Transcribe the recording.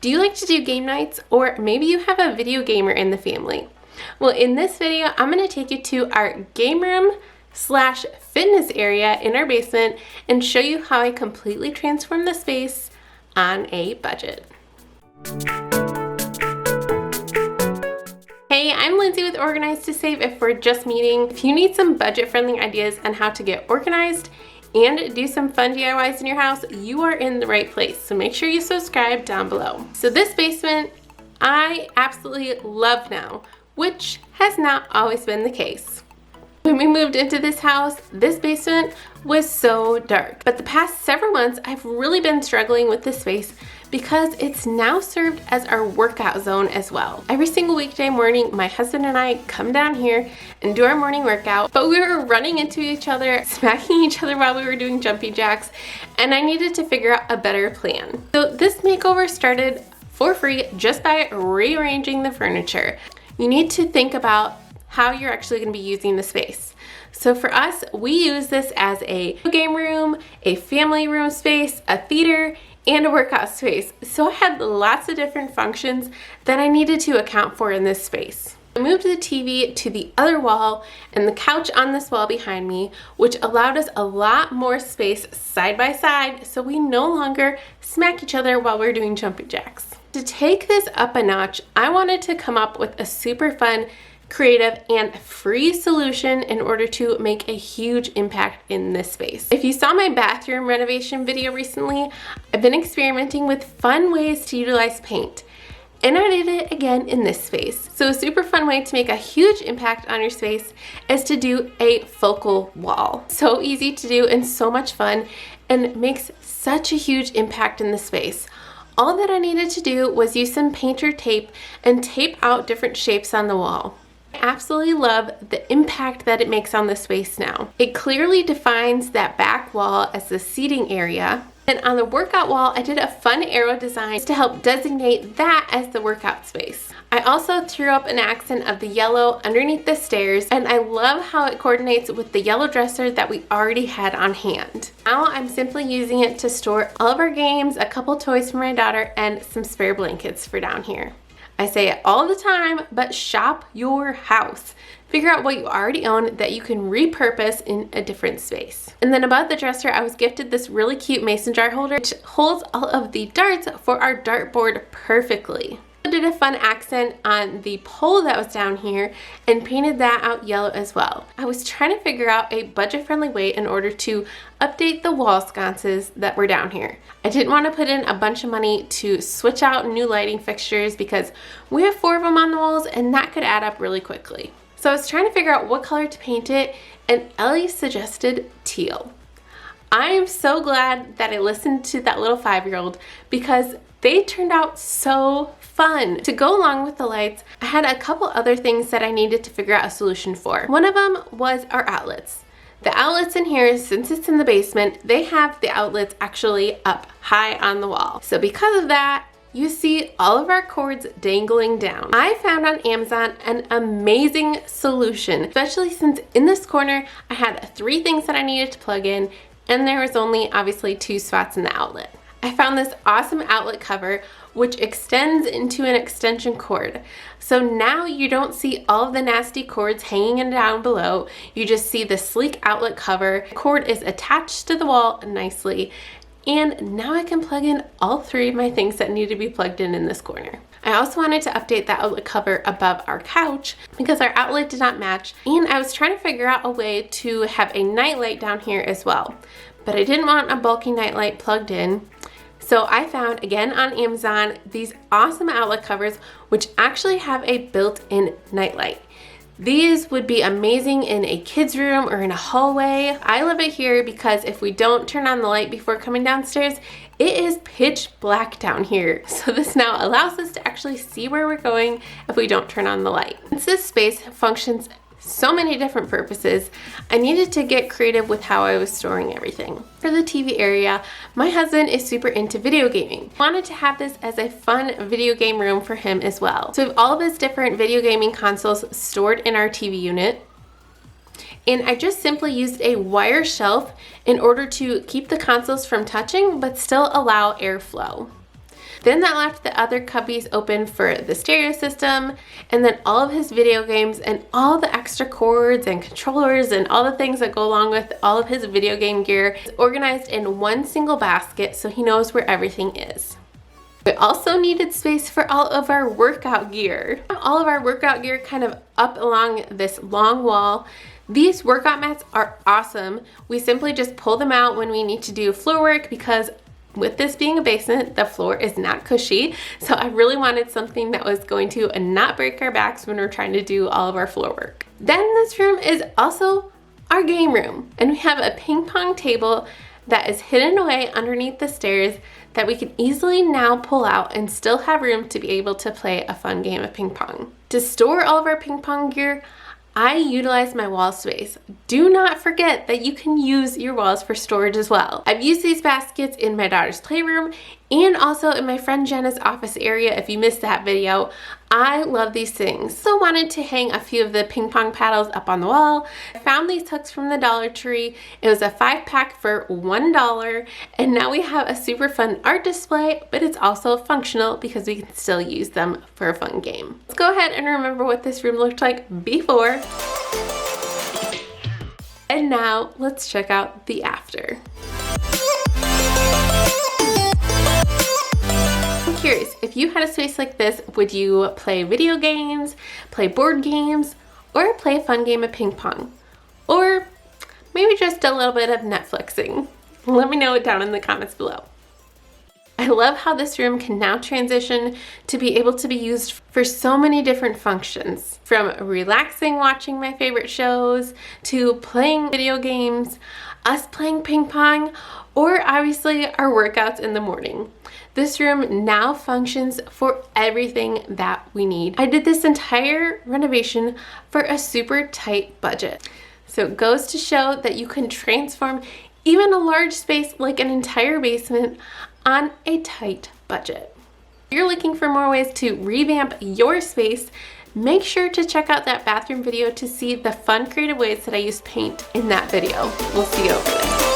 Do you like to do game nights, or maybe you have a video gamer in the family? Well, in this video, I'm going to take you to our game room / fitness area in our basement and show you how I completely transformed the space on a budget. Hey, I'm Lindsay with Organized to Save if we're just meeting. If you need some budget-friendly ideas on how to get organized and do some fun DIYs in your house, you are in the right place. So make sure you subscribe down below. So this basement, I absolutely love now, which has not always been the case. When we moved into this house, this basement was so dark. But the past several months, I've really been struggling with this space because it's now served as our workout zone as well. Every single weekday morning, my husband and I come down here and do our morning workout, but we were running into each other, smacking each other while we were doing jumping jacks, and I needed to figure out a better plan. So this makeover started for free just by rearranging the furniture. You need to think about how you're actually going to be using the space. So for us, we use this as a game room, a family room space, a theater, and a workout space. So I had lots of different functions that I needed to account for in this space. I moved the TV to the other wall and the couch on this wall behind me, which allowed us a lot more space side by side so we no longer smack each other while we're doing jumping jacks. To take this up a notch, I wanted to come up with a super fun, creative, and free solution in order to make a huge impact in this space. If you saw my bathroom renovation video recently, I've been experimenting with fun ways to utilize paint. And I did it again in this space. So a super fun way to make a huge impact on your space is to do a focal wall. So easy to do and so much fun, and makes such a huge impact in the space. All that I needed to do was use some painter tape and tape out different shapes on the wall. I absolutely love the impact that it makes on the space now. It clearly defines that back wall as the seating area. And on the workout wall, I did a fun arrow design to help designate that as the workout space. I also threw up an accent of the yellow underneath the stairs, and I love how it coordinates with the yellow dresser that we already had on hand. Now I'm simply using it to store all of our games, a couple toys for my daughter, and some spare blankets for down here. I say it all the time, but shop your house. Figure out what you already own that you can repurpose in a different space. And then above the dresser, I was gifted this really cute mason jar holder, which holds all of the darts for our dartboard perfectly. I did a fun accent on the pole that was down here and painted that out yellow as well. I was trying to figure out a budget-friendly way in order to update the wall sconces that were down here. I didn't want to put in a bunch of money to switch out new lighting fixtures because we have 4 of them on the walls and that could add up really quickly. So I was trying to figure out what color to paint it, and Ellie suggested teal. I am so glad that I listened to that little 5-year-old because they turned out so fun. To go along with the lights, I had a couple other things that I needed to figure out a solution for. One of them was our outlets. The outlets in here, since it's in the basement, they have the outlets actually up high on the wall. So because of that, you see all of our cords dangling down. I found on Amazon an amazing solution, especially since in this corner, I had 3 things that I needed to plug in, and there was only obviously 2 spots in the outlet. I found this awesome outlet cover which extends into an extension cord. So now you don't see all of the nasty cords hanging down below. You just see the sleek outlet cover. The cord is attached to the wall nicely. And now I can plug in all 3 of my things that need to be plugged in this corner. I also wanted to update that outlet cover above our couch because our outlet did not match, and I was trying to figure out a way to have a nightlight down here as well. But I didn't want a bulky nightlight plugged in. So I found, again on Amazon, these awesome outlet covers which actually have a built-in nightlight. These would be amazing in a kid's room or in a hallway. I love it here because if we don't turn on the light before coming downstairs, it is pitch black down here. So this now allows us to actually see where we're going if we don't turn on the light. Since this space functions so many different purposes, I needed to get creative with how I was storing everything. For the TV area, my husband is super into video gaming. I wanted to have this as a fun video game room for him as well. So we have all of his different video gaming consoles stored in our TV unit. And I just simply used a wire shelf in order to keep the consoles from touching but still allow airflow. Then that left the other cubbies open for the stereo system, and then all of his video games and all the extra cords and controllers and all the things that go along with all of his video game gear is organized in one single basket so he knows where everything is. We also needed space for all of our workout gear. All of our workout gear kind of up along this long wall. These workout mats are awesome. We simply just pull them out when we need to do floor work because with this being a basement, the floor is not cushy. So I really wanted something that was going to not break our backs when we're trying to do all of our floor work. Then this room is also our game room. And we have a ping pong table that is hidden away underneath the stairs that we can easily now pull out and still have room to be able to play a fun game of ping pong. To store all of our ping pong gear, I utilize my wall space. Do not forget that you can use your walls for storage as well. I've used these baskets in my daughter's playroom and also in my friend Jenna's office area if you missed that video. I love these things. So wanted to hang a few of the ping pong paddles up on the wall. I found these hooks from the Dollar Tree. It was a 5-pack for $1, and now we have a super fun art display, but it's also functional because we can still use them for a fun game. Let's go ahead and remember what this room looked like before. And now let's check out the after. Curious, if you had a space like this, would you play video games, play board games, or play a fun game of ping pong? Or maybe just a little bit of Netflixing? Let me know it down in the comments below. I love how this room can now transition to be able to be used for so many different functions. From relaxing watching my favorite shows, to playing video games, us playing ping pong, or obviously our workouts in the morning. This room now functions for everything that we need. I did this entire renovation for a super tight budget. So it goes to show that you can transform even a large space like an entire basement on a tight budget. If you're looking for more ways to revamp your space, make sure to check out that bathroom video to see the fun creative ways that I used paint in that video. We'll see you over there.